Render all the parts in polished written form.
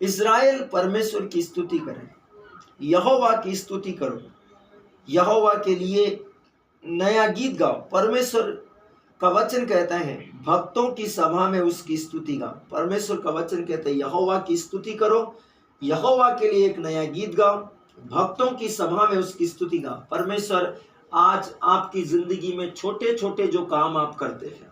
Israel परमेश्वर की स्तुति करे, यहोवा की स्तुति करो, यहोवा के लिए नया गीत गाओ। परमेश्वर का वचन कहता है भक्तों की सभा में उसकी स्तुति गाओ। परमेश्वर का वचन कहता है यहोवा की स्तुति करो, यहोवा के लिए एक नया गीत गाओ, भक्तों की सभा में उसकी स्तुति गाओ। परमेश्वर आज आपकी जिंदगी में छोटे छोटे जो काम आप करते हैं,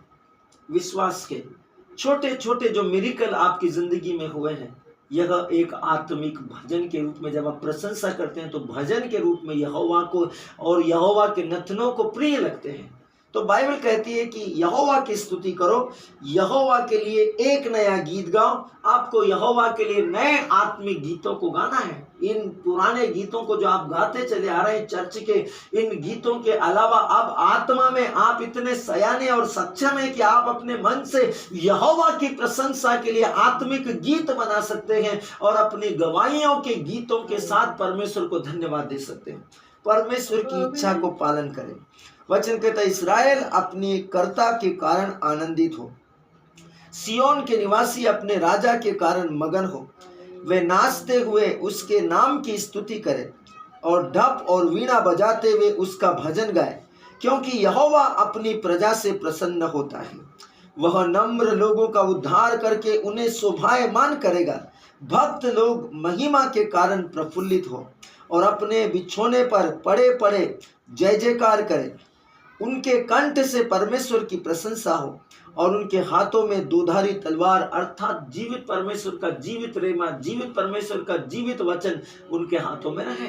विश्वास के छोटे छोटे जो मिरेकल आपकी जिंदगी में हुए हैं, यह एक आत्मिक भजन के रूप में जब आप प्रशंसा करते हैं तो भजन के रूप में यहोवा को और यहोवा के नथनों को प्रिय लगते हैं। तो बाइबल कहती है कि यहोवा की स्तुति करो, यहोवा के लिए एक नया गीत गाओ। आपको यहोवा के लिए नए आत्मिक गीतों को गाना है। इन पुराने गीतों को जो आप गाते चले आ रहे हैं चर्च के, इन गीतों के अलावा अब आत्मा में आप इतने सयाने और सक्षम हैं कि आप अपने मन से यहोवा की प्रशंसा के लिए आत्मिक गीत बना सकते हैं और अपनी गवाहियों के गीतों के साथ परमेश्वर को धन्यवाद दे सकते हैं। परमेश्वर की इच्छा को पालन करें। वचन कहता है इस्राएल अपने कर्ता के कारण आनंदित हो, सियोन के निवासी अपने राजा के कारण मगन हो। वे नाचते हुए उसके नाम की स्तुति करें और ढप और वीणा बजाते हुए उसका भजन गाए, क्योंकि यहोवा अपनी प्रजा से प्रसन्न होता है। वह नम्र लोगों का उद्धार करके उन्हें शोभायमान करेगा। भक्त लोग महिमा के कारण प्रफुल्लित हो और अपने बिछोने पर पड़े पड़े जय जयकार करें। उनके कंठ से परमेश्वर की प्रशंसा हो और उनके हाथों में दोधारी तलवार अर्थात जीवित परमेश्वर का जीवित रेमा, जीवित परमेश्वर का जीवित वचन उनके हाथों में रहे।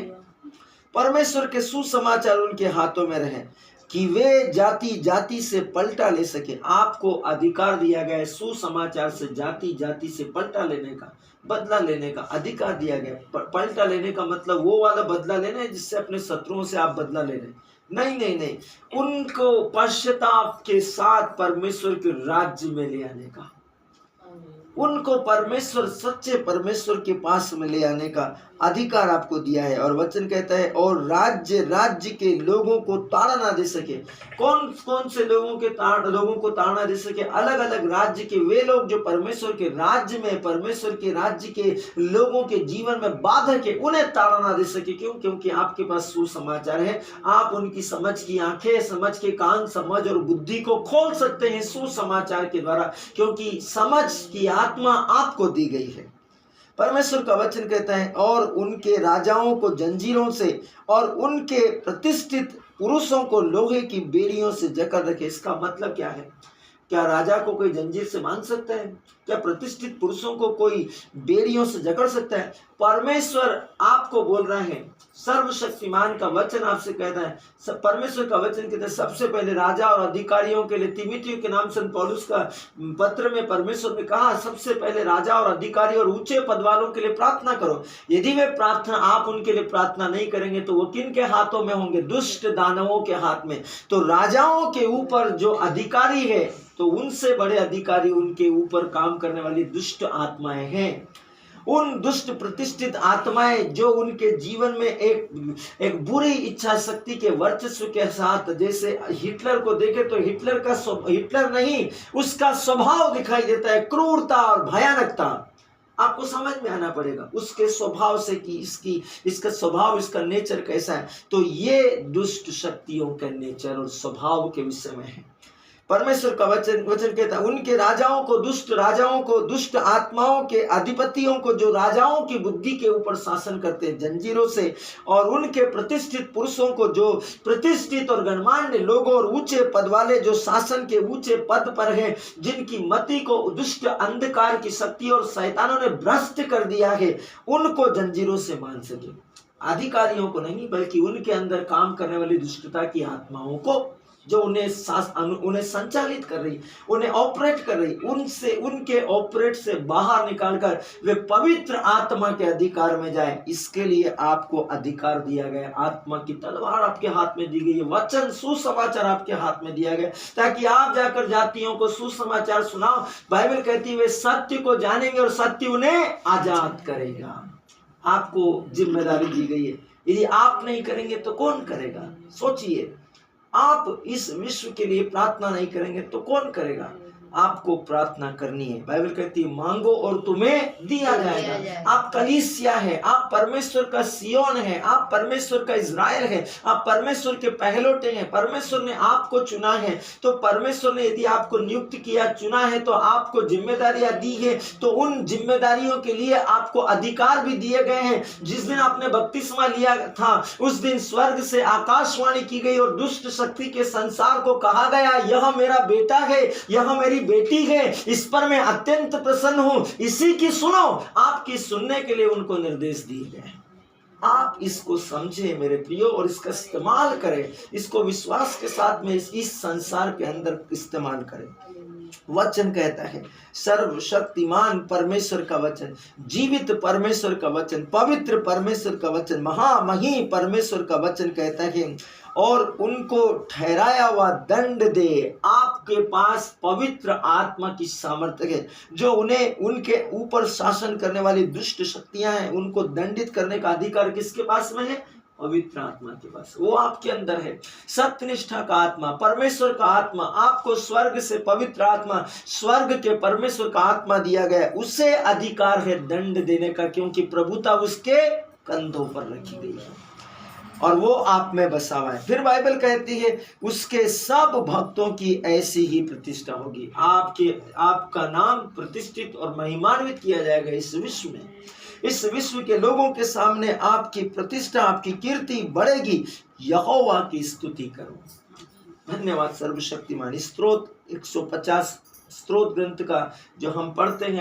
परमेश्वर के सुसमाचार उनके हाथों में रहे कि वे जाति जाति से पलटा ले सके। आपको अधिकार दिया गया है सुसमाचार से जाति जाति से पलटा लेने का, बदला लेने का अधिकार दिया गया। पलटा लेने का मतलब वो वाला बदला लेना है जिससे अपने शत्रुओं से आप बदला ले रहे हैं। नहीं नहीं नहीं, उनको पश्चाताप के साथ परमेश्वर के राज्य में ले आने का, उनको परमेश्वर सच्चे परमेश्वर के पास में ले आने का अधिकार आपको दिया है। और वचन कहता है और राज्य राज्य के लोगों को ताड़ा ना दे सके। कौन कौन से लोगों को ताड़ना दे सके? अलग अलग राज्य के वे लोग जो परमेश्वर के राज्य में, परमेश्वर के राज्य के लोगों के जीवन में बाधक है, उन्हें ताड़ा ना दे सके। क्यों? क्योंकि आपके पास सुसमाचार है। आप उनकी समझ की आंखें, समझ के कान, समझ और बुद्धि को खोल सकते हैं सुसमाचार के द्वारा, क्योंकि समझ की आत्मा आपको दी गई है। परमेश्वर का वचन कहता है और उनके राजाओं को जंजीरों से और उनके प्रतिष्ठित पुरुषों को लोहे की बेड़ियों से जकड़ रखे। इसका मतलब क्या है? क्या राजा को कोई जंजीर से बांध सकता है? क्या प्रतिष्ठित पुरुषों को कोई बेड़ियों से जकड़ सकता है? परमेश्वर आपको बोल रहे हैं, सर्वशक्तिमान का वचन आपसे कहता है, परमेश्वर का वचन कहता है सबसे पहले राजा और अधिकारियों के लिए, तिमुथियुस के नाम संत पौलुस का पत्र में परमेश्वर ने कहा सबसे पहले राजा और अधिकारी और ऊंचे पद वालों के लिए प्रार्थना करो। यदि वे प्रार्थना, आप उनके लिए प्रार्थना नहीं करेंगे तो वो किन के हाथों में होंगे? दुष्ट दानवों के हाथ में। तो राजाओं के ऊपर जो अधिकारी है, तो उनसे बड़े अधिकारी उनके ऊपर काम करने वाली दुष्ट आत्माएं हैं। उन दुष्ट प्रतिष्ठित आत्माएं जो उनके जीवन में एक बुरी इच्छा शक्ति के वर्चस्व के साथ, जैसे हिटलर को देखे तो हिटलर नहीं, उसका स्वभाव दिखाई देता है, क्रूरता और भयानकता। आपको समझ में आना पड़ेगा उसके स्वभाव से कि इसका स्वभाव, इसका नेचर कैसा है। तो ये दुष्ट शक्तियों का नेचर और स्वभाव के विषय में है। परमेश्वर का वचन कहता है उनके राजाओं को, दुष्ट आत्माओं के अधिपतियों को, जो राजाओं की बुद्धि के ऊपर शासन करते हैं, जंजीरों से, और उनके प्रतिष्ठित पुरुषों को, जो प्रतिष्ठित और गणमान्य लोगों और ऊंचे पद वाले जो शासन के ऊंचे पद पर हैं, जिनकी मति को दुष्ट अंधकार की शक्ति और शैतानों ने भ्रष्ट कर दिया है, उनको जंजीरों से बांध सके। अधिकारियों को नहीं, बल्कि उनके अंदर काम करने वाली दुष्टता की आत्माओं को, जो उन्हें संचालित कर रही, उन्हें ऑपरेट कर रही, उनके ऑपरेट से बाहर निकालकर वे पवित्र आत्मा के अधिकार में जाए। इसके लिए आपको अधिकार दिया गया। आत्मा की तलवार आपके हाथ में दी गई है, वचन सुसमाचार आपके हाथ में दिया गया, ताकि आप जाकर जातियों को सुसमाचार सुनाओ। बाइबल कहती है वे सत्य को जानेंगे और सत्य उन्हें आजाद करेगा। आपको जिम्मेदारी दी गई है। यदि आप नहीं करेंगे तो कौन करेगा? सोचिए, आप इस विश्व के लिए प्रार्थना नहीं करेंगे तो कौन करेगा? आपको प्रार्थना करनी है। बाइबल कहती है मांगो और तुम्हें दिया जाएगा। आप कलीसिया है, आप परमेश्वर का सियोन है, आप परमेश्वर का इज़राइल है, आप परमेश्वर के पहलोटे हैं। परमेश्वर ने आपको चुना है, तो परमेश्वर ने यदि आपको नियुक्त किया, चुना है, तो आपको जिम्मेदारियां दी है, तो उन जिम्मेदारियों के लिए आपको अधिकार भी दिए गए हैं। जिस दिन आपने बपतिस्मा लिया था उस दिन स्वर्ग से आकाशवाणी की गई और दुष्ट शक्ति के संसार को कहा गया, यह मेरा बेटा है, यह मेरी बेटी है, इस पर मैं अत्यंत प्रसन्न हूं, इसी की सुनो। आपकी सुनने के लिए उनको निर्देश दिए गए। आप इसको समझे मेरे प्रियो और इसका इस्तेमाल करें, इसको विश्वास के साथ में इस संसार के अंदर इस्तेमाल करें। वचन कहता है सर्वशक्तिमान परमेश्वर का वचन, जीवित परमेश्वर का वचन, पवित्र परमेश्वर का वचन, महामही परमेश्वर का वचन कहता है और उनको ठहराया हुआ दंड दे। आपके पास पवित्र आत्मा की सामर्थ्य है जो उन्हें उनके ऊपर शासन करने वाली दुष्ट शक्तियां हैं उनको दंडित करने का अधिकार किसके पास में है? पवित्र आत्मा के पास। वो आपके अंदर है। सत्यनिष्ठा का आत्मा, परमेश्वर का आत्मा, आपको स्वर्ग से पवित्र आत्मा, स्वर्ग के परमेश्वर का आत्मा दिया गया। उसे अधिकार है दंड देने का, क्योंकि प्रभुता उसके कंधों पर रखी गई है और वो आप में बसा हुआ है। फिर बाइबल कहती है उसके सब भक्तों की ऐसी ही प्रतिष्ठा होगी। आपका नाम प्रतिष्ठित और महिमान्वित किया जाएगा इस विश्व में। इस विश्व के लोगों के सामने आपकी प्रतिष्ठा, आपकी कीर्ति बढ़ेगी। यहोवा की स्तुति करो। धन्यवाद सर्वशक्तिमान। स्तोत्र 150 स्तोत्र ग्रंथ का जो हम पढ़ते हैं